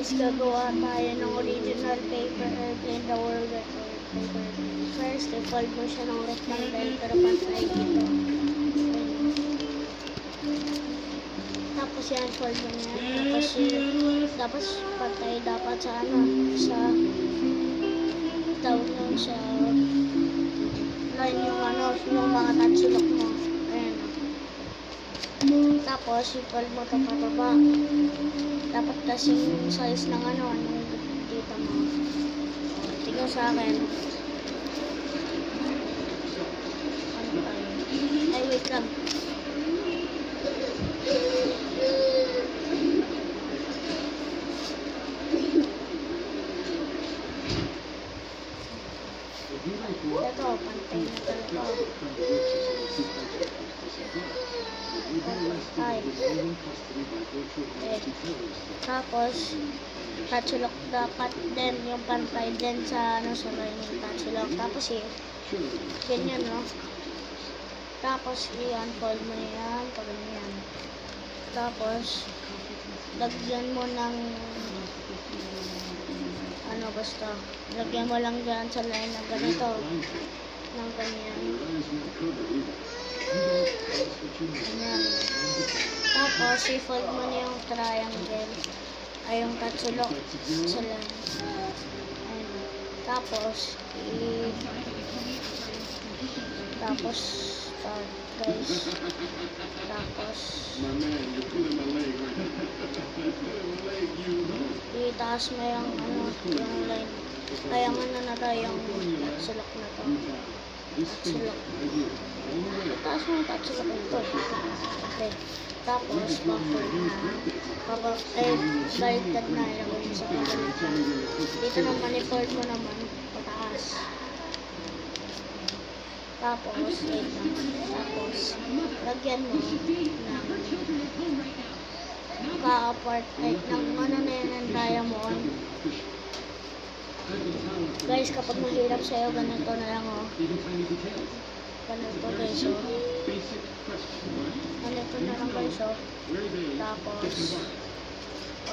guys, gagawa tayo ng original paper airplane, the world record paper airplane. First, i-fold mo siya ng rectangle pero pantay dito. Tapos yan, fold mo na yan. Tapos pantay dapat sa sa down nun sa line yung mga tatsulok mo. Ayan. Tapos, i-fold mo ito pababa. Dapat kasing size ng anong dito mo. Tingnan sa akin. Ay, wait lang. Ito, pantay na talaga. Ay. Tapos, tatsulok dapat din yung pantay din sa sa line yung tatsulok. Tapos ganyan Tapos i-unfold mo yan, pag ganyan. Tapos, lagyan mo ng basta. Lagyan mo lang dyan sa line ng ganito. Ng ganyan. Ganyan. Tapos, i-fold mo na yung triangle. Ay, yung tatsulok sa line. Ayan. Tapos, guys. Tapos, itaas mo yung line. Kaya na tayo yung tatsulok na to. Tatsulok. Itaas mo yung tatsulok ito. Okay. Tapos, baliktad na ilagay sa pagkakita. Dito naman, i-fold mo naman pataas. Tapos, wait lang. Tapos, lagyan mo ng ka-apart ng na yan ang diamond. Guys, kapag mahirap sa'yo, ganito na lang ganito guys ganito na lang guys tapos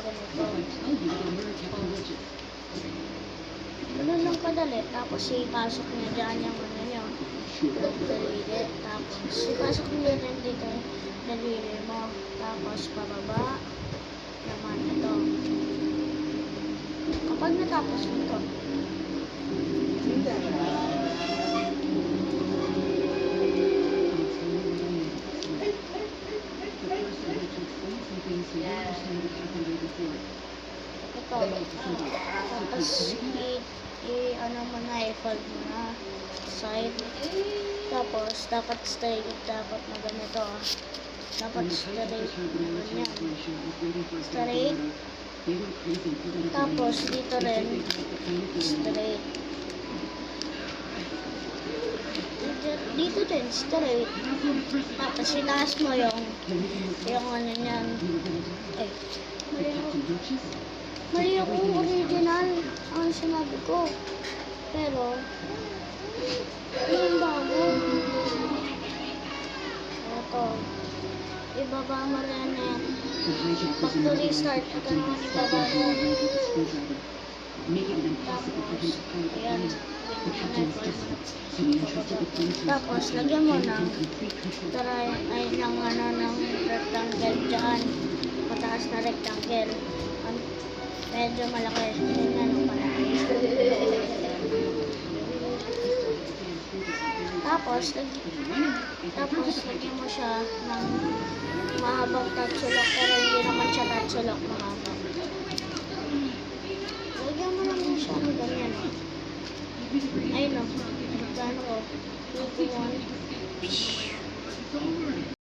ganito ganun lang kadali. Tapos ipasok niya dyan yung nyo dalili. Tapos ipasok niya rin dito dalili mo. Tapos pababa naman ito. Kapag natapos mo ito, tapos mo na, i-fold mo na side. Tapos dapat straight, dapat na ganito dapat straight ganyan, straight. Tapos dito rin straight, dito din straight. Tapos itaas mo yung niyan. Mali yung original ang sinabi ko. Pero yung bago ito, ibaba mo rin yan. Factory start, ito naman ibaba mo. Tapos ayan, tapos lagyan mo ng ng rectangle dyan, mataas na rectangle, medyo malaki yung palaki. Tapos lagyan mo siya ng mahabang tatsulok, pero hindi naman siya tatsulok mahaba. Lagyan mo lang siya ng ganyan. Ayun gano'n ko. 2 to 1.